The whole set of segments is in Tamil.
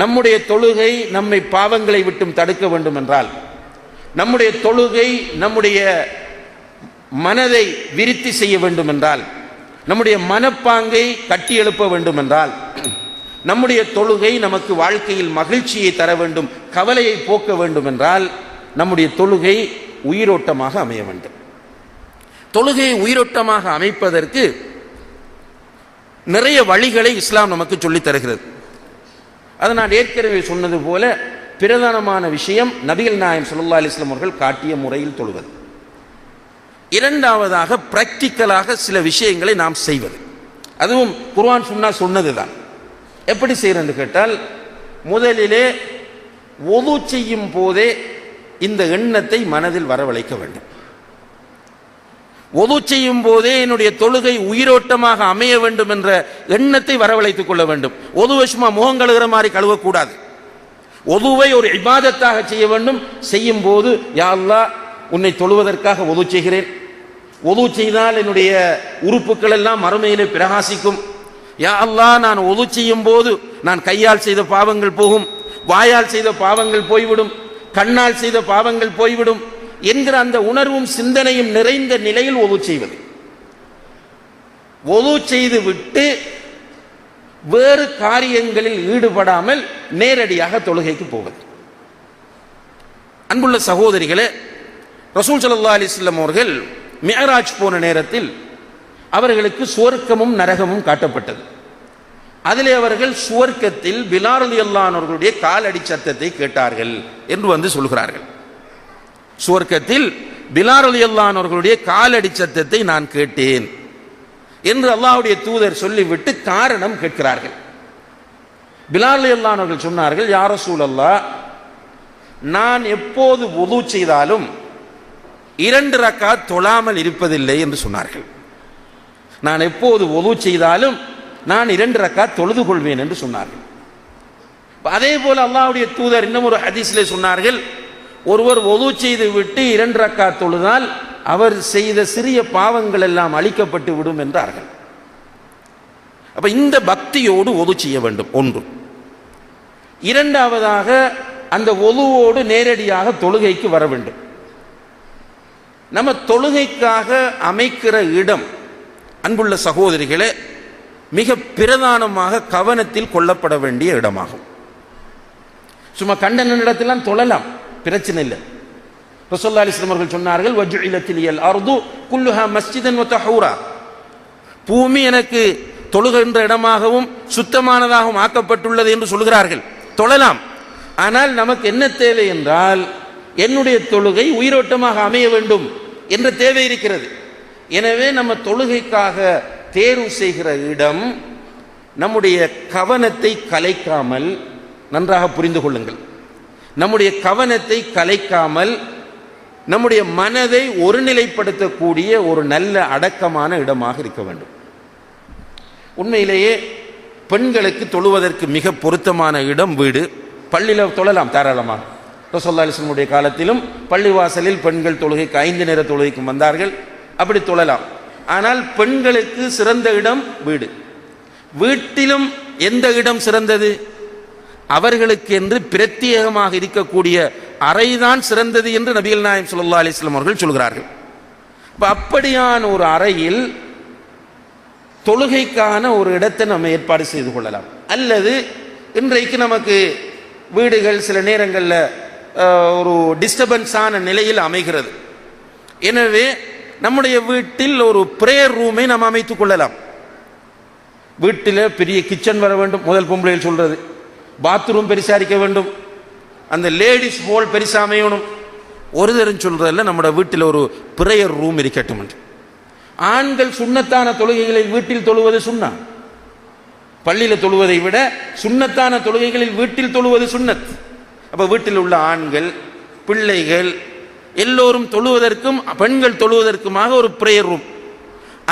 நம்முடைய தொழுகை நம்மை பாவங்களை விட்டும் தடுக்க வேண்டும் என்றால், நம்முடைய தொழுகை நம்முடைய மனதை விருத்தி செய்ய வேண்டும் என்றால், நம்முடைய மனப்பாங்கை கட்டி எழுப்ப வேண்டும் என்றால், நம்முடைய தொழுகை நமக்கு வாழ்க்கையில் மகிழ்ச்சியை தர வேண்டும், கவலையை போக்க வேண்டும் என்றால், நம்முடைய தொழுகை உயிரோட்டமாக அமைய வேண்டும். தொழுகையை உயிரோட்டமாக அமைப்பதற்கு நிறைய வழிகளை இஸ்லாம் நமக்கு சொல்லித் தருகிறது. அது நான் ஏற்கனவே சொன்னது போல பிரதானமான விஷயம் நபிகள் நாயகம் ஸல்லல்லாஹு அலைஹி வஸல்லம் அவர்கள் காட்டிய முறையில் தொழுவது. இரண்டாவதாக பிராக்டிக்கலாக சில விஷயங்களை நாம் செய்வது, அதுவும் குர்ஆன் சுன்னா சொன்னதுதான். எப்படி செய்யறது கேட்டால், முதலிலே வுது செய்யும் போதே இந்த எண்ணத்தை மனதில் வரவழைக்க வேண்டும். வுது செய்யும் போதே என்னுடைய தொழுகை உயிரோட்டமாக அமைய வேண்டும் என்ற எண்ணத்தை வரவழைத்துக் கொள்ள வேண்டும். வுதுவை சும்மா முகம் கழுவுற மாதிரி கழுவக்கூடாது. வுதுவை ஒரு இபாதத்தாக செய்ய வேண்டும். செய்யும் போது யா அல்லாஹ், உன்னை தொழுவதற்காக வுது செய்கிறேன். வுது செய்தால் என்னுடைய உறுப்புகள் எல்லாம் மறுமையிலே பிரகாசிக்கும். யா அல்லாஹ், நான் வுது செய்யும் போது நான் கையால் செய்த பாவங்கள் போகும், வாயால் செய்த பாவங்கள் போய்விடும், கண்ணால் செய்த பாவங்கள் போய்விடும் என்கிற அந்த உணர்வும் சிந்தனையும் நிறைந்த நிலையில் வுது செய்வது. வுது செய்து விட்டு வேறு காரியங்களில் ஈடுபடாமல் நேரடியாக தொழுகைக்கு போவது. அன்புள்ள சகோதரிகளே, ரசூல் ஸல்லல்லாஹு அலைஹி வஸல்லம் அவர்கள் மிஅராஜ் போன நேரத்தில் அவர்களுக்கு சுவர்க்கமும் நரகமும் காட்டப்பட்டது. அதிலே அவர்கள் சுவர்க்கத்தில் பிலால் ரலியல்லாஹு அன்ஹு அவர்களுடைய காலடி சத்தத்தை கேட்டார்கள் என்று வந்து சொல்கிறார்கள். சுவர்க்கத்தில் பிலால் ரலியல்லாஹு அன்ஹு அவர்களுடைய காலடி சத்தத்தை நான் கேட்டேன் என்று அல்லாஹ்வுடைய தூதர் சொல்லிவிட்டு காரணம் கேட்கிறார்கள். பிலால் ரலியல்லாஹு அன்ஹு அவர்கள் சொன்னார்கள், யா ரசூலல்லாஹ், நான் எப்போது வுது செய்தாலும் 2 ரக்காத் தொழாமல் இருப்பதில்லை என்று சொன்னார்கள். நான் எப்போது வுது செய்தாலும் நான் 2 ரக்காத் தொழுது கொள்வேன் என்று சொன்னார்கள். அதே போல அல்லாஹ்வுடைய தூதர் இன்னும் ஒரு ஹதீஸிலே சொன்னார்கள், ஒருவர் வுது செய்து விட்டு 2 ரக்காத் தொழுதால் அவர் செய்த சிறிய பாவங்கள் எல்லாம் அழிக்கப்பட்டு விடும் என்றார்கள். அப்ப இந்த பக்தியோடு வுது செய்ய வேண்டும் ஒன்று. இரண்டாவதாக அந்த வுதுவோடு நேரடியாக தொழுகைக்கு வர வேண்டும். நம்ம தொழுகைக்காக அமைக்கிற இடம், அன்புள்ள சகோதரிகளே, மிக பிரதானமாக கவனத்தில் கொள்ளப்பட வேண்டிய இடமாகும். சும்மா கண்ட இடத்திலாம் தொழலாம், பிரச்சனை இல்லை. ரசூலுல்லாஹி அலைஹி வஸல்லம் அவர்கள் சொன்னார்கள், வஜுஇலத்தில் அர்து குல்லுஹா மஸ்ஜிதன் வ தஹூரா, பூமி எனக்கு தொழுகின்ற இடமாகவும் சுத்தமானதாகவும் ஆக்கப்பட்டுள்ளது என்று சொல்கிறார்கள். தொழலாம். ஆனால் நமக்கு என்ன தேவை என்றால், என்னுடைய தொழுகை உயிரோட்டமாக அமைய வேண்டும் என்ற தேவை இருக்கிறது. எனவே நம்ம தொழுகைக்காக தேர்வு செய்கிற இடம் நம்முடைய கவனத்தை கலைக்காமல், நன்றாக புரிந்து கொள்ளுங்கள், நம்முடைய கவனத்தை கலைக்காமல் நம்முடைய மனதை ஒருநிலைப்படுத்தக்கூடிய ஒரு நல்ல அடக்கமான இடமாக இருக்க வேண்டும். உண்மையிலேயே பெண்களுக்கு தொழுவதற்கு மிக பொருத்தமான இடம் வீடு. பள்ளியில் தொழலாம் தாராளமாக. ரசூலுல்லாஹி அலைஹி வஸல்லம் காலத்திலும் பள்ளிவாசலில் பெண்கள் தொழுகைக்கு 5 நேர தொழுகைக்கு வந்தார்கள், அப்படி தொழலாம். ஆனால் பெண்களுக்கு சிறந்த இடம் வீடு. வீட்டிலும் எந்த இடம் சிறந்தது? அவர்களுக்கு என்று பிரத்யேகமாக இருக்கக்கூடிய அறைதான் சிறந்தது என்று நபிகள் நாயகம் ஸல்லல்லாஹு அலைஹி வஸல்லம் அவர்கள் சொல்கிறார்கள். அப்படியான ஒரு அறையில் தொழுகைக்கான ஒரு இடத்தை நம்ம ஏற்பாடு செய்து கொள்ளலாம். அல்லது இன்றைக்கு நமக்கு வீடுகள் சில நேரங்களில் ஒரு டிஸ்டர்பன்ஸான நிலையில் அமைகிறது. எனவே நம்முடைய வீட்டில் ஒரு பிரேயர் ரூமை நாம் அமைத்துக் கொள்ளலாம். வீட்டில் பெரிய கிச்சன் வர வேண்டும், முதல் பொம்பளையில் சொல்றது. பாத்ரூம் பெருசா இருக்க வேண்டும், அந்த லேடிஸ் ஹோல் பெருசா அமையணும். ஒரு தரம் சொல்றதில்ல, நம்முடைய வீட்டில் ஒரு பிரேயர் ரூம் இருக்கட்டும் என்று. ஆண்கள் சுன்னத்தான தொழுகைகளில் வீட்டில் தொழுவது சுன்னா. பள்ளியில் தொழுவதை விட சுன்னத்தான தொழுகைகளில் வீட்டில் தொழுவது சுன்னத். அப்ப வீட்டில் உள்ள ஆண்கள், பிள்ளைகள் எல்லோரும் தொழுவதற்கும் பெண்கள் தொழுவதற்குமாக ஒரு பிரேயர் ரூம்,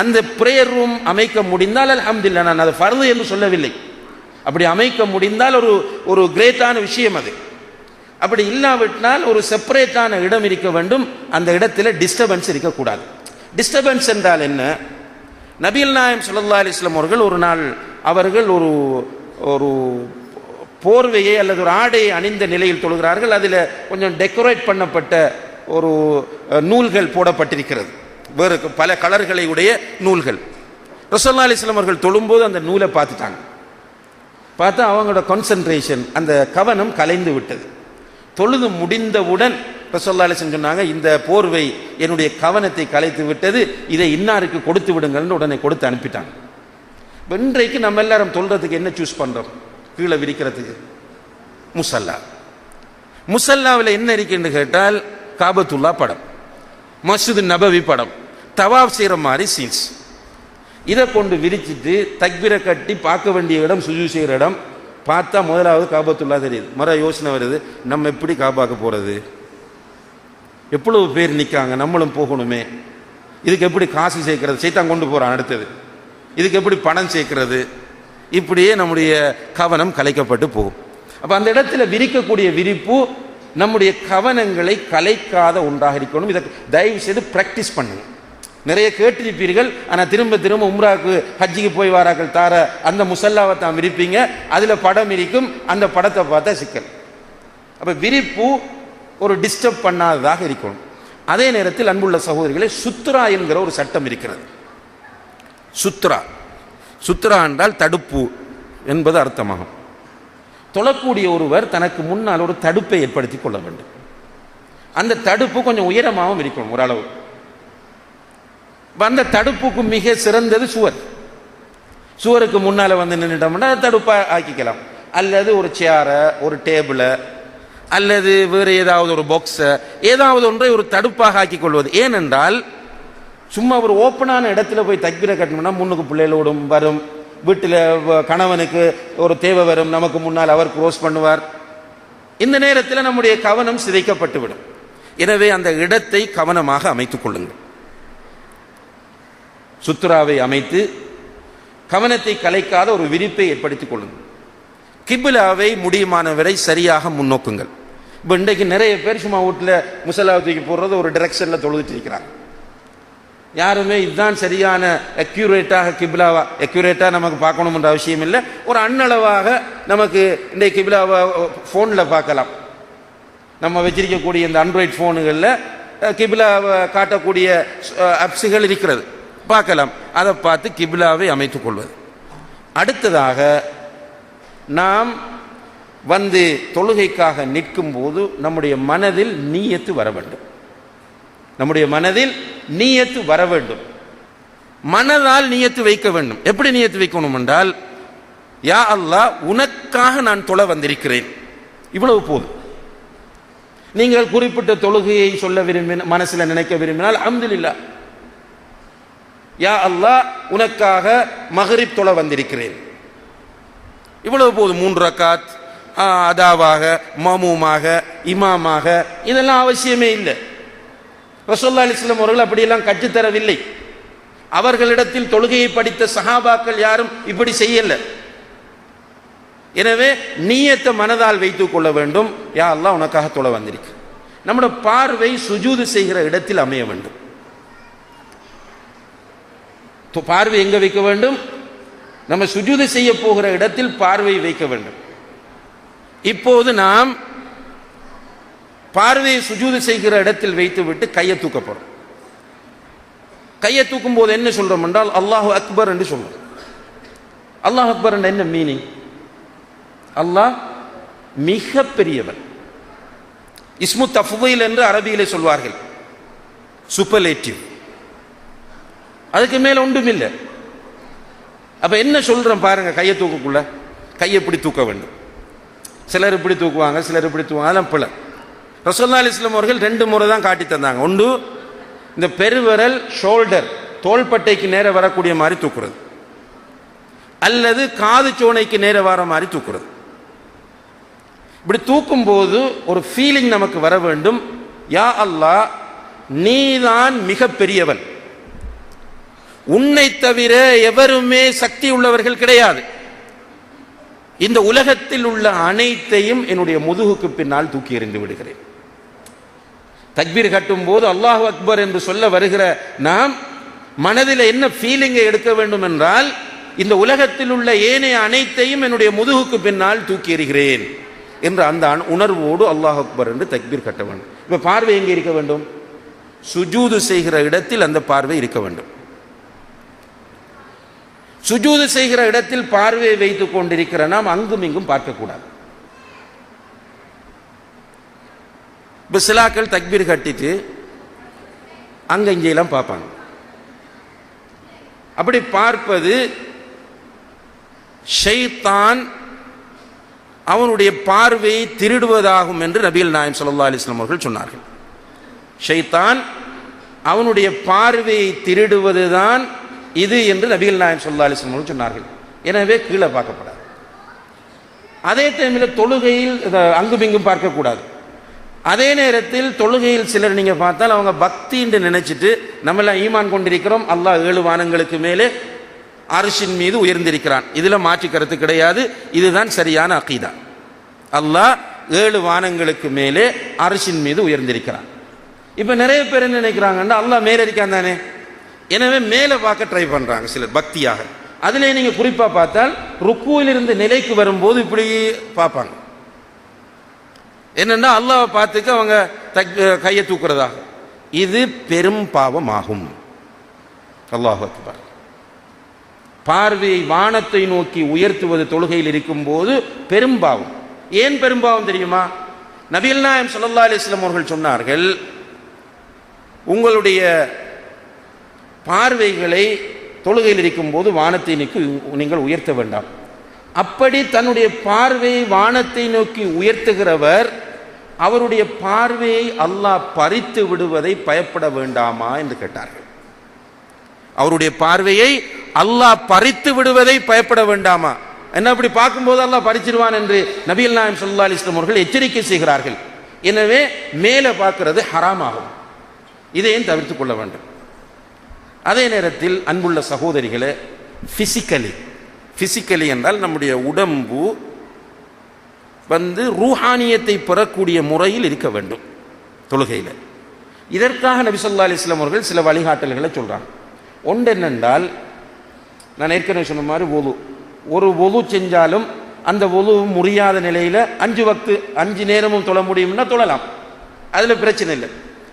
அந்த பிரேயர் ரூம் அமைக்க முடிந்தால் அல்ஹம்துலில்லாஹ். நான் அது ஃபர்து என்று சொல்லவில்லை. அப்படி அமைக்க முடிந்தால் ஒரு கிரேட்டான விஷயம் அது. அப்படி இல்லாவிட்டால் ஒரு செப்பரேட்டான இடம் இருக்க வேண்டும். அந்த இடத்துல டிஸ்டர்பன்ஸ் இருக்கக்கூடாது. டிஸ்டர்பன்ஸ் என்றால் என்ன? நபிகள் நாயகம் ஸல்லல்லாஹு அலைஹி வஸல்லம் அவர்கள் ஒரு நாள் அவர்கள் ஒரு போர்வையை அல்லது ஒரு ஆடையை அணிந்த நிலையில் தொழுகிறார்கள். அதில் கொஞ்சம் டெக்கரேட் பண்ணப்பட்ட ஒரு நூல்கள் போடப்பட்டிருக்கிறது, வேறு பல கலர்களை உடைய நூல்கள். ரசூலுல்லாஹி அலைஹி வஸல்லம் அவர்கள் தொழும்போது அந்த நூலை பார்த்துட்டாங்க. பார்த்தா அவங்களோட கான்சன்ட்ரேஷன், அந்த கவனம் கலைந்து விட்டது. தொழுது முடிந்தவுடன் ரசூலுல்லாஹி அலைஹி வஸல்லம் சொன்னாங்க, இந்த போர்வை என்னுடைய கவனத்தை கலைத்து விட்டது, இதை இன்னாருக்கு கொடுத்து விடுங்கள்னு உடனே கொடுத்து அனுப்பிட்டாங்க. இன்றைக்கு நம்ம எல்லாரும் தொழுறதுக்கு என்ன சூஸ் பண்றோம்? கீழே விரிக்கிறதுக்கு முசல்லா. முசல்லாவில் என்ன இருக்குன்னு கேட்டால் காபத்துல்லா படம், மஸ்ஜித் நபவி படம், தவாப் செய்கிற மாதிரி சீன்ஸ். இதை கொண்டு விரிச்சிட்டு தக்பீரை கட்டி பார்க்க வேண்டிய இடம், சுஜூத் செய்கிற இடம் பார்த்தா முதலாவது காபத்துல்லா தெரியுது. மறு யோசனை வருது, நம்ம எப்படி காபாக்க போகிறது? எவ்வளவு பேர் நிற்காங்க, நம்மளும் போகணுமே, இதுக்கு எப்படி காசு சேர்க்கிறது? சைத்தான் கொண்டு போகிறான் அடுத்தது, இதுக்கு எப்படி பணம் சேர்க்கிறது? இப்படியே நம்முடைய கவனம் கலைக்கப்பட்டு போகும். அப்போ அந்த இடத்துல விரிக்கக்கூடிய விரிப்பு நம்முடைய கவனங்களை கலைக்காத ஒன்றாக இருக்கணும். இதை தயவு செய்து பிராக்டிஸ் பண்ணுங்க. நிறைய கேட்டிருப்பீர்கள், ஆனால் திரும்ப திரும்ப உம்ராவுக்கு ஹஜ்ஜிக்கு போய் வாராக்கள் தார அந்த முசல்லாவை தான் விரிப்பீங்க, அதில் படம் இருக்கும், அந்த படத்தை பார்த்தா சிக்கல். அப்போ விரிப்பு ஒரு டிஸ்டர்ப் பண்ணாததாக இருக்கணும். அதே நேரத்தில் அன்புள்ள சகோதரிகளே, சுத்ரா என்கிற ஒரு சட்டம் இருக்கிறது. சுத்ரா, சுத்ரா என்றால் தடுப்பு என்பது அர்த்தமாகும். தொழக்கூடிய ஒருவர் தனக்கு முன்னால் ஒரு தடுப்பை ஏற்படுத்தி கொள்ள வேண்டும். அந்த தடுப்பு கொஞ்சம் உயரமாகவும் இருக்கணும் ஓரளவு. அந்த தடுப்புக்கு மிக சிறந்தது சுவர். சுவருக்கு முன்னால் வந்து நின்றுட்டோம்னா தடுப்பா ஆக்கிக்கலாம். அல்லது ஒரு சேரை, ஒரு டேபிளை, அல்லது வேறு ஏதாவது ஒரு பாக்ஸை, ஏதாவது ஒன்றை ஒரு தடுப்பாக ஆக்கிக் கொள்வது. ஏனென்றால் சும்மா ஒரு ஓப்பனான இடத்துல போய் தக்பீரை கட்டணும்னா முன்னுக்கு பிள்ளைகளோடும் வரும், வீட்டில் கணவனுக்கு ஒரு தேவை வரும், நமக்கு முன்னால் அவர் க்ரோஸ் பண்ணுவார். இந்த நேரத்தில் நம்முடைய கவனம் சிதைக்கப்பட்டுவிடும். எனவே அந்த இடத்தை கவனமாக அமைத்துக் கொள்ளுங்கள். சுத்ராவை அமைத்து கவனத்தை கலைக்காத ஒரு விரிப்பை ஏற்படுத்திக் கொள்ளுங்கள். கிபிலாவை முடியுமானவரை சரியாக முன்னோக்குங்கள். இப்போ இன்றைக்கு நிறைய பேர் சும்மா வீட்டில் முசல்லாவை தூக்கி போடுறது ஒரு டிரெக்ஷனில் தொழுதுட்டு இருக்கிறாங்க. யாருமே இதுதான் சரியான அக்யூரேட்டாக கிபிலாவா, அக்யூரேட்டாக நமக்கு பார்க்கணுன்ற அவசியம் இல்லை, ஒரு அண்ணளவாக நமக்கு இன்றைக்கு கிபிலாவை ஃபோனில் பார்க்கலாம். நம்ம வச்சிருக்கக்கூடிய இந்த ஆண்ட்ராய்ட் ஃபோனுகளில் கிபிலாவை காட்டக்கூடிய ஆப்ஸுகள் இருக்கிறது, பார்க்கலாம். அதை பார்த்து கிபிலாவை அமைத்துக் கொள்வது. அடுத்ததாக நாம் வந்து தொழுகைக்காக நிற்கும் போது நம்முடைய மனதில் நீயத்து வர வேண்டும். நம்முடைய மனதில் நீயத்து வர வேண்டும். மனதால் நீயத்து வைக்க வேண்டும். எப்படி நீயத்து வைக்கணும் என்றால், யா அல்லாஹ், உனக்காக நான் தொழ வந்திருக்கிறேன், இவ்வளவு போதும். நீங்கள் குறிப்பிட்ட தொழுகையை சொல்ல விரும்பின, மனசில் நினைக்க விரும்பினால் அல்ஹம்துலில்லாஹ், யா அல்லாஹ், உனக்காக மக்ரிப் தொழ வந்திருக்கிறேன், இவ்வளவு போதும். 3 ரக்காத் அதாவாக, மாமூமாக, இமாமாக, இதெல்லாம் அவசியமே இல்லை. ரசூலுல்லாஹி அலைஹி வஸல்லம் அவர்கள் அப்படியெல்லாம் கற்றுத்தரவில்லை. அவர்களிடத்தில் தொழுகையை படித்த சஹாபாக்கள் யாரும் இப்படி செய்யல. எனவே நியத்தை மனதால் வைத்துக் கொள்ள வேண்டும். யா அல்லாஹ், உனக்காக தொழ வந்திருக்கு. நம்முடைய பார்வை சுஜூது செய்கிற இடத்தில் அமைய வேண்டும். பார்வை எங்க வைக்க வேண்டும்? நம்ம சுஜூது செய்ய போகிற இடத்தில் பார்வை வைக்க வேண்டும். இப்போது நாம் பார்வையை சுஜூது செய்கிற இடத்தில் வைத்து விட்டு கையை தூக்கப்படும். கையை தூக்கும் போது என்ன சொல்றோம் என்றால் அல்லாஹு அக்பர் என்று சொல்றோம். அல்லாஹ் அக்பர் என்ற என்ன மீனிங்? அல்லாஹ் மிக பெரியவன். இஸ்மு தஃதீல் என்று அரபியிலே சொல்வார்கள், சூப்பர்லேட்டிவ். அதுக்கு மேல ஒன்றும் இல்லை. அப்ப என்ன சொல்றோம் பாருங்க, கையை தூக்கக்குள்ள கையை இப்படி தூக்க வேண்டும். சிலர் இப்படி தூக்குவாங்க, சிலர் இப்படி தூக்குவாங்க, அதெல்லாம் பிள்ளை. ரசூலுல்லாஹி அலைஹி வஸல்லம் அவர்கள் 2 முறை தான் காட்டி தந்தாங்க. ஒன்று, இந்த பெருவிரல் ஷோல்டர், தோள்பட்டைக்கு நேர வரக்கூடிய மாதிரி தூக்குறது, அல்லது காது சோனைக்கு நேர வர மாதிரி தூக்குறது. இப்படி தூக்கும் போது ஒரு ஃபீலிங் நமக்கு வர வேண்டும், யா அல்லாஹ், நீதான் மிக பெரியவன், உன்னை தவிர எவருமே சக்தி உள்ளவர்கள் கிடையாது, இந்த உலகத்தில் உள்ள அனைத்தையும் என்னுடைய முதுகுக்கு பின்னால் தூக்கி எறிந்து விடுகிறேன். தக்பீர் கட்டும் போது அல்லாஹு அக்பர் என்று சொல்ல வருகிற நாம் மனதில் என்ன ஃபீலிங்கை எடுக்க வேண்டும் என்றால், இந்த உலகத்தில் உள்ள ஏனைய அனைத்தையும் என்னுடைய முதுகுக்கு பின்னால் தூக்கி எறிகிறேன் என்ற அந்த உணர்வோடு அல்லாஹ் அக்பர் என்று தக்பீர் கட்ட வேண்டும். இப்ப பார்வை எங்கே இருக்க வேண்டும்? சுஜூது செய்கிற இடத்தில் அந்த பார்வை இருக்க வேண்டும். சுஜூது செய்கிற இடத்தில் பார்வையை வைத்துக் கொண்டிருக்கிற நாம் அங்கும் இங்கும் பார்க்கக்கூடாது. சிலாக்கள் தக்பீர் கட்டிட்டு அங்க இங்கெல்லாம் பார்ப்பாங்க. அப்படி பார்ப்பது ஷைத்தான் அவனுடைய பார்வையை திருடுவதாகும் என்று நபிகள் நாயகம் ஸல்லல்லாஹு அலைஹி வஸல்லம் அவர்கள் சொன்னார்கள். ஷைத்தான் அவனுடைய பார்வையை திருடுவதுதான் இது என்று நபிகள் நாயகம் ஸல்லல்லாஹு அலைஹி வஸல்லம் அவர்கள் சொன்னார்கள். எனவே கீழே பார்க்கப்படாது. அதே டைமில் தொழுகையில் அங்கும் இங்கும் பார்க்கக்கூடாது. அதே நேரத்தில் தொழுகையில் சிலர் நீங்க பார்த்தால் அவங்க பக்தி என்று நினைச்சிட்டு நம்மள ஈமான் கொண்டிருக்கிறோம், அல்லாஹ் 7 வானங்களுக்கு மேலே அர்ஷின் மீது உயர்ந்திருக்கிறான், இதுல மாற்று கருத்து கிடையாது, இதுதான் சரியான அகீதா. அல்லாஹ் 7 வானங்களுக்கு மேலே அர்ஷின் மீது உயர்ந்திருக்கிறான். இப்ப நிறைய பேர் என்ன நினைக்கிறாங்கன்னா அல்லாஹ் மேலே இருக்கான் தானே, எனவே மேலே பார்க்க ட்ரை பண்றாங்க சிலர் பக்தியாக. அதுல நீங்க குறிப்பா பார்த்தால் ருக்குவிலிருந்து நிலைக்கு வரும்போது இப்படி பார்ப்பாங்க. என்னன்னா அல்லாஹ்வை பார்த்துக்க அவங்க கையை தூக்குறதாக. இது பெரும் பாவமாகும். அல்லாஹ் அக்பர். பார்வையை வானத்தை நோக்கி உயர்த்துவது தொழுகையில் இருக்கும் போது பெரும் பாவம். ஏன் பெரும் பாவம் தெரியுமா? நபிகள் நாயகம் ஸல்லல்லாஹு அலைஹி வஸல்லம் அவர்கள் சொன்னார்கள், உங்களுடைய பார்வைகளை தொழுகையில் இருக்கும் போது வானத்தை நோக்கி நீங்கள் உயர்த்த வேண்டாம். அப்படி தன்னுடைய பார்வையை வானத்தை நோக்கி உயர்த்துகிறவர் அவருடைய பார்வையை அல்லாஹ் பறித்து விடுவதை பயப்பட வேண்டாமா என்று கேட்டார்கள். அவருடைய பார்வையை அல்லாஹ் பறித்து விடுவதை பயப்பட வேண்டாமா? என்ன அப்படி பார்க்கும்போது அல்லாஹ் பறிச்சிருவான் என்று நபிகள் நாயகம் ஸல்லல்லாஹு அலைஹி வஸல்லம் அவர்கள் எச்சரிக்கை செய்கிறார்கள். எனவே மேலே பார்க்கிறது ஹராமாகும். இதையும் தவிர்த்துக் கொள்ள வேண்டும். அதே நேரத்தில் அன்புள்ள சகோதரிகளே, பிசிக்கலி என்றால் நம்முடைய உடம்பு ரூஹானியத்தை பெறக்கூடிய முறையில் இருக்க வேண்டும் தொழுகையில். இதற்காக நபி ஸல்லல்லாஹு அலைஹி வஸல்லம் அவர்கள் சில வழிகாட்டல்களை சொல்றாங்க. ஒன்று என்னென்றால், நான் ஏற்கனவே சொன்ன மாதிரி ஒரு ஒது செஞ்சாலும் அந்த ஒது முறியாத நிலையில 5 வக்து 5 நேரமும் தொழ முடியும்னா தொழலாம், அதுல பிரச்சனை இல்லை.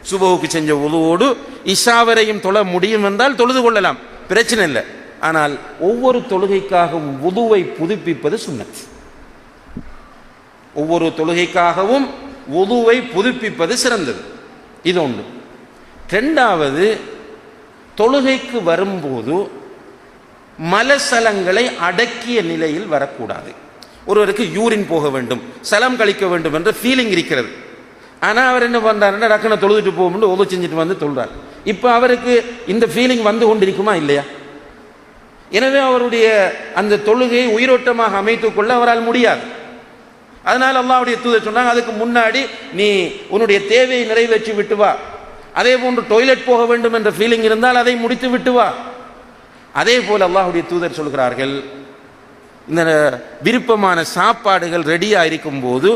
சுபஹுக்கு செஞ்ச ஒதுவோடு இஷாவரையும் தொழ முடியும் என்றால் தொழுது கொள்ளலாம், பிரச்சனை இல்லை. ஆனால் ஒவ்வொரு தொழுகைக்காகவும் வுதுவை புதுப்பிப்பது சுன்னத். ஒவ்வொரு தொழுகைக்காகவும் வுதுவை புதுப்பிப்பது சிறந்தது. இது ஒன்று. இரண்டாவது, தொழுகைக்கு வரும்போது மலசலங்களை அடக்கிய நிலையில் வரக்கூடாது. ஒருவருக்கு யூரின் போக வேண்டும், சலம் கழிக்க வேண்டும் என்ற ஃபீலிங் இருக்கிறது. ஆனால் அவர் என்ன பண்றாருன்னா டக்குன்னு தொழுதுட்டு போகும்போது ஒது செஞ்சுட்டு வந்து தொழுறார். இப்போ அவருக்கு இந்த ஃபீலிங் வந்து கொண்டிருக்குமா இல்லையா? எனவே அவருடைய அந்த தொழுகையை உயிரோட்டமாக அமைத்துக் கொள்ள அவரால் முடியாது. அதனால அல்லாஹ்வுடைய தூதர் சொன்னாங்க, அதுக்கு முன்னாடி நீ உன்னுடைய தேவையை நிறைவேற்றி விட்டு வா. அதே போன்று டாய்லெட் போக வேண்டும் என்ற ஃபீலிங் இருந்தால் அதை முடித்து விட்டு வா. அதே போல் அல்லாஹ்வுடைய தூதர் சொல்கிறார்கள், இந்த விருப்பமான சாப்பாடுகள் ரெடியா இருக்கும் போது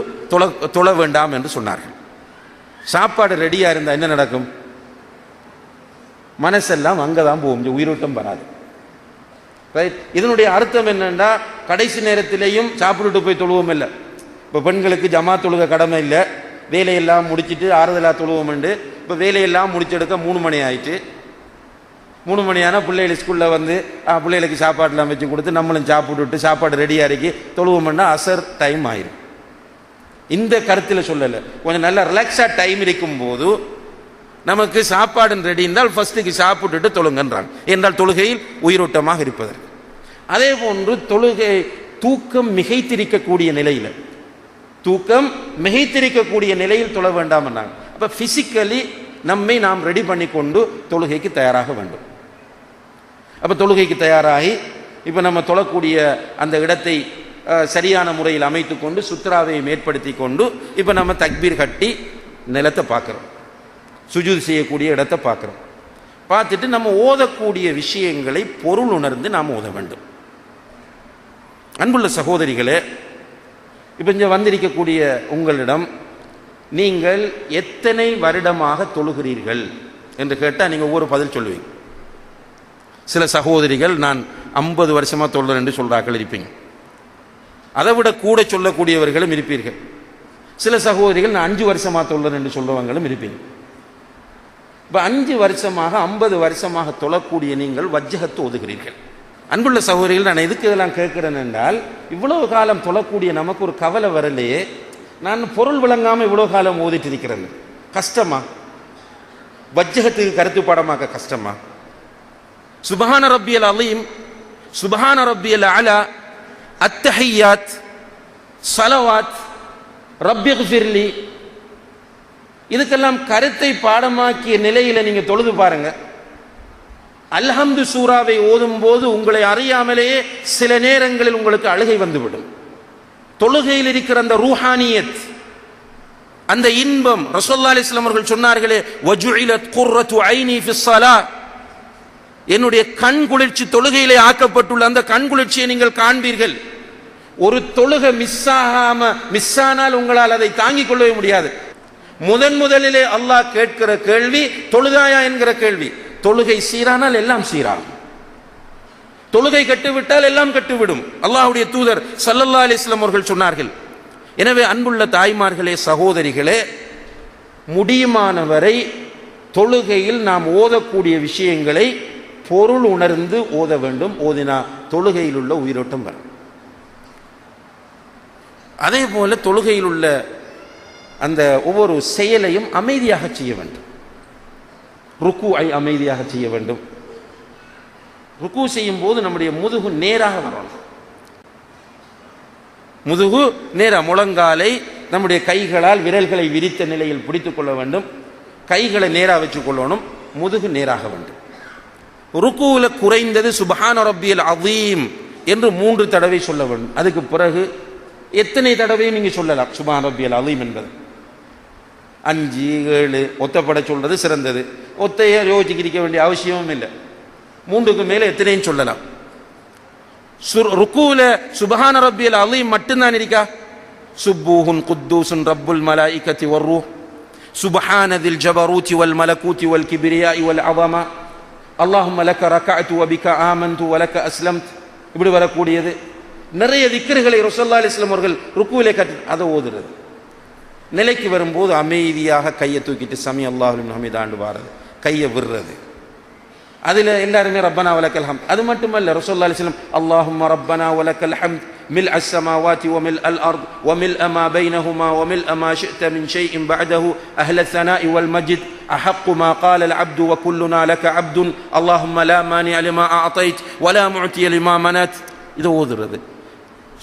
தொழ வேண்டாம் என்று சொன்னார்கள். சாப்பாடு ரெடியா இருந்தா என்ன நடக்கும்? மனசெல்லாம் அங்கதான் போகும், உயிரோட்டம் வராது. ரைட்? இதனுடைய அர்த்தம் என்னன்னா, கடைசி நேரத்திலேயும் சாப்பிட்டுட்டு போய் தொழுவோம் இல்லை. இப்போ பெண்களுக்கு ஜமாத் தொழுக கடமை இல்லை, வேலையெல்லாம் முடிச்சுட்டு ஆறுதலா தொழுவோம் உண்டு. இப்போ வேலையெல்லாம் முடிச்செடுக்க 3 மணி ஆயிட்டு, 3 மணியான பிள்ளைகள் ஸ்கூலில் வந்து பிள்ளைகளுக்கு சாப்பாடுலாம் வச்சு கொடுத்து நம்மளும் சாப்பிட்டுட்டு சாப்பாடு ரெடியாக இருக்கி தொழுவோம்னா அசர் டைம் ஆயிடும். இந்த கருத்தில் சொல்லலை, கொஞ்சம் நல்லா ரிலாக்ஸாக டைம் இருக்கும் போது நமக்கு சாப்பாடு ரெடி இருந்தால் ஃபர்ஸ்ட்டுக்கு சாப்பிட்டுட்டு தொழுங்கன்றாங்க. என்றால் தொழுகையில் உயிரோட்டமாக இருப்பதற்கு. அதே போன்று தொழுகை தூக்கம் மிகைத்திருக்கக்கூடிய நிலையில் தொழ வேண்டாம் என்றாங்க. அப்போ பிசிக்கலி நம்மை நாம் ரெடி பண்ணி கொண்டு தொழுகைக்கு தயாராக வேண்டும். அப்போ தொழுகைக்கு தயாராகி இப்போ நம்ம தொழக்கூடிய அந்த இடத்தை சரியான முறையில் அமைத்து கொண்டு சுத்ராவையும் ஏற்படுத்தி கொண்டு இப்போ நம்ம தக்பீர் கட்டி நிலத்தை பார்க்குறோம், சுஜூத் செய்யக்கூடிய இடத்தை பார்க்குறோம். பார்த்துட்டு நம்ம ஓதக்கூடிய விஷயங்களை பொருள் உணர்ந்து நாம் ஓத வேண்டும். அன்புள்ள சகோதரிகளே, இப்போ இங்கே வந்திருக்கக்கூடிய உங்களிடம் நீங்கள் எத்தனை வருடமாக தொழுகிறீர்கள் என்று கேட்டால் நீங்கள் ஒவ்வொரு பதில் சொல்லுவீங்க. சில சகோதரிகள் நான் 50 வருஷமா தொழுறேன்னு சொல்றாக்கள் இருப்பீங்க. அதை விட கூட சொல்லக்கூடியவர்களும் இருப்பீர்கள். சில சகோதரிகள் நான் 5 வருஷமா தொழுறேன்னு சொல்றவங்களும் இருப்பீங்க. இப்போ 5 வருஷமாக 50 வருஷமாக தொழக்கூடிய நீங்கள் வஜ்ஜகத்து ஓதுகிறீர்கள். அன்புள்ள சகோதரிகள், நான் எதுக்கு இதெல்லாம் கேட்கிறேன் என்றால், இவ்வளவு காலம் தொழக்கூடிய நமக்கு ஒரு கவலை வரலையே, நான் பொருள் விளங்காமல் இவ்வளவு காலம் ஓதிட்டு இருக்கிறேன், கஷ்டமா? வஜ்ஜகத்துக்கு கருத்து பாடமாக்க கஷ்டமா? சுப்ஹான ரப்பியல் அலீம், சுப்ஹான ரப்பியல் அலா, அத்தஹியாத், ஸலவாத், ரப்பிக்ஃபிர்லி, இதுக்கெல்லாம் கருத்தை பாடமாக்கிய நிலையில நீங்க தொழுது பாருங்க. அல்ஹம்து சூராவை ஓதும் போது உங்களை அறியாமலேயே சில நேரங்களில் உங்களுக்கு அழுகை வந்துவிடும். தொழுகையில் இருக்கிற அந்த ரூஹானியத், அந்த இன்பம், ரசூலுல்லாஹி அலைஹி வஸல்லம் அவர்கள் சொன்னார்களே, வஜுஇலத் குர்ரத்து ஐனி ஃபிஸ் ஸலா, என்னுடைய கண் குளிர்ச்சி தொழுகையிலே ஆக்கப்பட்டுள்ள அந்த கண் குளிர்ச்சியை நீங்கள் காண்பீர்கள். ஒரு தொழுகை மிஸ் ஆனால் உங்களால் அதை தாங்கிக் கொள்ளவே முடியாது. முதலிலே அல்லாஹ் கேட்கிற கேள்வி தொழுதாயா என்கிற கேள்வி. தொழுகை சீரானால் எல்லாம் சீராகும், தொழுகை கட்டுவிட்டால் எல்லாம் கட்டுவிடும். அல்லாஹ்வுடைய தூதர் ஸல்லல்லாஹு அலைஹி வஸல்லம் அவர்கள் சொன்னார்கள். எனவே அன்புள்ள தாய்மார்களே, சகோதரிகளே, முடியுமானவரை தொழுகையில் நாம் ஓதக்கூடிய விஷயங்களை பொருள் உணர்ந்து ஓத வேண்டும். ஓதினா தொழுகையில் உள்ள உயிரோட்டம் வரும். அதே போல தொழுகையில் உள்ள அந்த ஒவ்வொரு செயலையும் அமைதியாக செய்ய வேண்டும். ருக்குஐ அமைதியாக செய்ய வேண்டும். ருக்கு செய்யும் போது நம்முடைய முதுகு நேராக வரணும். முதுகு நேராக, முழங்காலை நம்முடைய கைகளால் விரல்களை விரித்த நிலையில் பிடித்துக் கொள்ள வேண்டும். கைகளை நேராக வச்சுக் கொள்ளணும். முதுகு நேராக வேண்டும். ருக்குல குறைந்தது சுப்ஹான ரப்பியல் அஸீம் என்று 3 தடவை சொல்ல வேண்டும். அதுக்கு பிறகு எத்தனை தடவையும் நீங்க சொல்லலாம் சுப்ஹான ரப்பியல் அஸீம் என்பது. 5, 7 ஒத்தப்பட சொல்றது சிறந்தது. ஒத்தைய யோசிக்கிருக்க வேண்டிய அவசியமும் இல்லை. 3க்கு மேல எத்தனையும் சொல்லலாம். ருக்குல சுப்ஹான ரப்பியல் அஸீம் மட்டும்தான் இருக்கா? சுப்பூஹுன் குத்தூசுன் ரப்புல் மலாயிகத்தி வர்ரூஹ், சுப்ஹான தில் ஜபரூத்தி வல் மலக்கூத்தி வல் கிப்ரியாஇ வல் அஸமா, அல்லாஹும்ம லக்க ரகஅத்து வ பிக ஆமன்து வ லக்க அஸ்லம்த், இப்படி வரக்கூடியது. நிறைய திக்ருகளை ரசூலுல்லாஹி அலைஹி வஸல்லம் அவர்கள் ருக்குவிலே அதை ஓதுறது. நிலைக்கு வரும்போது அமைதியாக கையை தூக்கிட்டு சமி அல்லாஹு லிமன் ஹமீதாண்டு வாரது, கையை விடுறது. அதில் எல்லாருமே ரப்பனா வலக்கல் ஹம்த். அது மட்டுமல்ல, ரசூலுல்லாஹி அலைஹி வஸல்லம் அல்லாஹும்ம ரப்பனா வலக்கல் ஹம்த் மில் அஸ்ஸமாவாதி வ மில் அல் அர்த் வ மில் மா பைனஹுமா வ மில் மா ஷிஅத மின் ஷைஇன் பஅதஹு அஹ்ல ஸனாஇ வல் மஜ்த் அஹக்கு மா قال العبد وكلنا لك عبد اللهم لا مانع لما اعطيت ولا معطي لما منعت. இது ஓதுறது.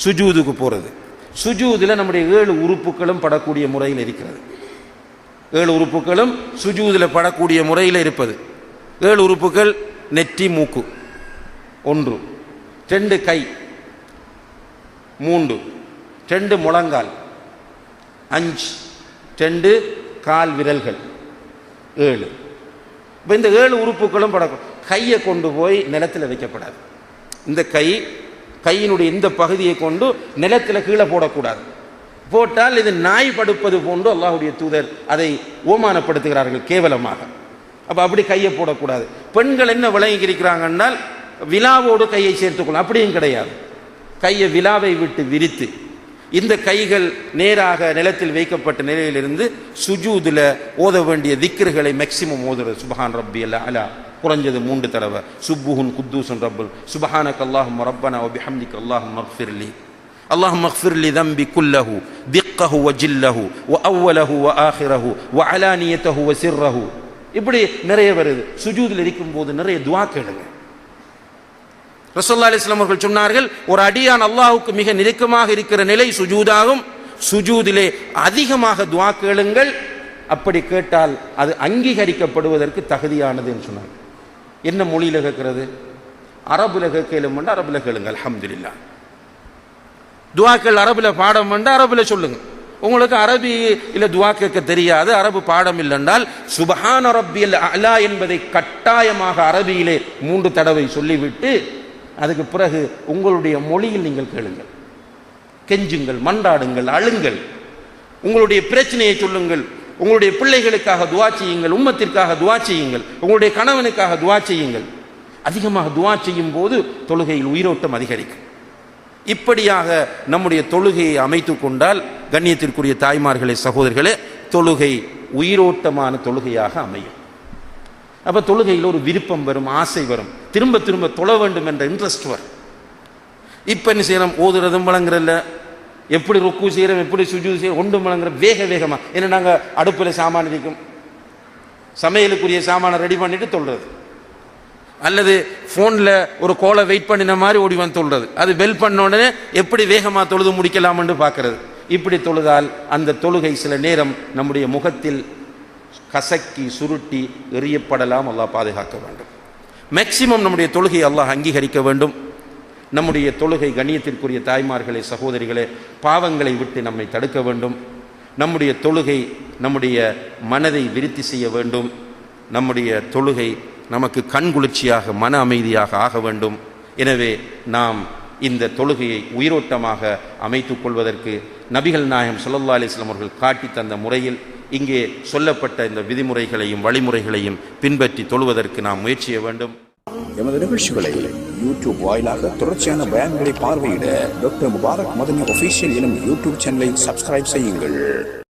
சுஜூதுக்கு போறது. சுஜூதுல நம்முடைய 7 உறுப்புகளும் படக்கூடிய முறையில் இருக்கிறது. 7 உறுப்புகளும் சுஜூதுல படக்கூடிய முறையில் இருப்பது. 7 உறுப்புகள்: நெற்றி, மூக்கு 1, 2 கை 3, 2 முழங்கால் 5, 2 கால் விரல்கள் 7. இப்போ இந்த 7 உறுப்புகளும் படக்கும். கையை கொண்டு போய் நிலத்தில் வைக்கப்படாது. இந்த கையினுடைய இந்த பகுதியை கொண்டு நிலத்தில் கீழே போடக்கூடாது. போட்டால் இது நாய் படுப்பது போன்று அல்லாஹ்வுடைய தூதர் அதை ஓமானப்படுத்துகிறார்கள் கேவலமாக. அப்போ அப்படி கையை போடக்கூடாது. பெண்கள் என்ன விளங்கிக்கிறாங்கன்னா விலாவோடு கையை சேர்த்துக்கொள்ளும். அப்படியும் கிடையாது. கையை விலாவை விட்டு விரித்து இந்த கைகள் நேராக நிலத்தில் வைக்கப்பட்ட நிலையிலிருந்து சுஜூதுல ஓத வேண்டிய திக்ருகளை மேக்சிமம் ஓதுறது. சுப்ஹான் ரப்பியல் அலா குறைஞ்சது 3 தடவை. சுப்புஹுன் குத்தூசுன் ரப்புல் சுப்ஹானக அல்லாஹும்ம ரப்பனா வ பிஹம்திக அல்லாஹும்ம இக்ஃபிர்லி اللهم اغفر لي ذنبي كله دقه وجله واوله واخره وعلانيته وسره. இப்படி நிறைய வருது. சுஜூதில் இருக்கும்போது நிறைய துஆ கேளுங்க. ரசூலுல்லாஹி அலைஹி வஸல்லம் அவர்கள் சொன்னார்கள், ஒரு அடியான் அல்லாஹ்வுக்கு மிக நெருக்கமாக இருக்கிற நிலை சுஜூதாகும். சுஜூதிலே அதிகமாக துஆ கேளுங்கள். அப்படி கேட்டால் அது அங்கீகரிக்கப்படுவதற்கு தகுதியானது என்று சொன்னாங்க. என்ன மொழியில கேட்கிறது? அரபுல கேளும், அரபுல கேளுங்க. அல்ஹம்துலில்லாஹ். துஆக்கள் அரபுல பாடம் வேண்டாம், அரபுல சொல்லுங்க. உங்களுக்கு அரபி இல்ல துஆ கேட்க தெரியாது, அரபு பாடம் இல்லைன்றால் சுப்ஹான ரப்பியல் அலா என்பதை கட்டாயமாக அரபியிலே 3 தடவை சொல்லிவிட்டு அதுக்கு பிறகு உங்களுடைய மொழியில் நீங்கள் கேளுங்கள். கெஞ்சுங்கள், மன்றாடுங்கள், அழுங்கள், உங்களுடைய பிரச்சனையை சொல்லுங்கள். உங்களுடைய பிள்ளைகளுக்காக துஆ செய்யுங்கள், உம்மத்திற்காக துஆ செய்யுங்கள், உங்களுடைய கணவனுக்காக துஆ செய்யுங்கள். அதிகமாக துஆ செய்யும் போது தொழுகையில் உயிரோட்டம் அதிகரிக்கும். இப்படியாக நம்முடைய தொழுகையை அமைத்து கொண்டால் கண்ணியத்திற்குரிய தாய்மார்களே, சகோதரர்களே, தொழுகை உயிரோட்டமான தொழுகையாக அமையும். அப்ப தொழுகையில் ஒரு விருப்பம் வரும், ஆசை வரும், திரும்ப திரும்ப தொழ வேண்டும் என்ற இன்ட்ரெஸ்ட் வரும். இப்ப என்ன செய்யறோம்? ஓதுறதும் வழங்குறதில்ல, எப்படி ருக்கு செய்யறோம், எப்படி சுஜூது செய்யறோம், ஒன்றும் வழங்குற வேகமா. ஏன்னா நாங்க அடுப்புல சாமான் இருக்கும், சமையலுக்குரிய சாமானை ரெடி பண்ணிட்டு தொழுறது, அல்லது போன்ல ஒரு கோலை வெயிட் பண்ணின மாதிரி ஓடி வந்து தொழுறது, அது பெல் பண்ண உடனே எப்படி வேகமா தொழுது முடிக்கலாம் என்று பார்க்கிறது. இப்படி தொழுதால் அந்த தொழுகை சில நேரம் நம்முடைய முகத்தில் கசக்கி சுருட்டி எறியப்படலாம். அல்லாஹ் பாதுகாக்க வேண்டும். மேக்சிமம் நம்முடைய தொழுகை அல்லாஹ் அங்கீகரிக்க வேண்டும். நம்முடைய தொழுகை கண்ணியத்திற்குரிய தாய்மார்களே, சகோதரிகளே, பாவங்களை விட்டு நம்மை தடுக்க வேண்டும். நம்முடைய தொழுகை நம்முடைய மனதை விருத்தி செய்ய வேண்டும். நம்முடைய தொழுகை நமக்கு கண்குளிர்ச்சியாக, மன அமைதியாக ஆக வேண்டும். எனவே நாம் இந்த தொழுகையை உயிரோட்டமாக அமைத்துக் கொள்வதற்கு நபிகள் நாயகம் ஸல்லல்லாஹு அலைஹி வஸல்லம் அவர்கள் காட்டி தந்த முறையில் இங்கே சொல்லப்பட்ட இந்த விதிமுறைகளையும் வழிமுறைகளையும் பின்பற்றி தொழுவதற்கு நாம் முயற்சி செய்ய வேண்டும். எமது நிகழ்ச்சிகளை யூடியூப் வாயிலாக தொடர்ச்சியான பயான்களை பார்வையிட டாக்டர் முபாரக் மதனி ஒஃபீஷியல் எனும் யூடியூப் சேனலை சப்ஸ்கிரைப் செய்யுங்கள்.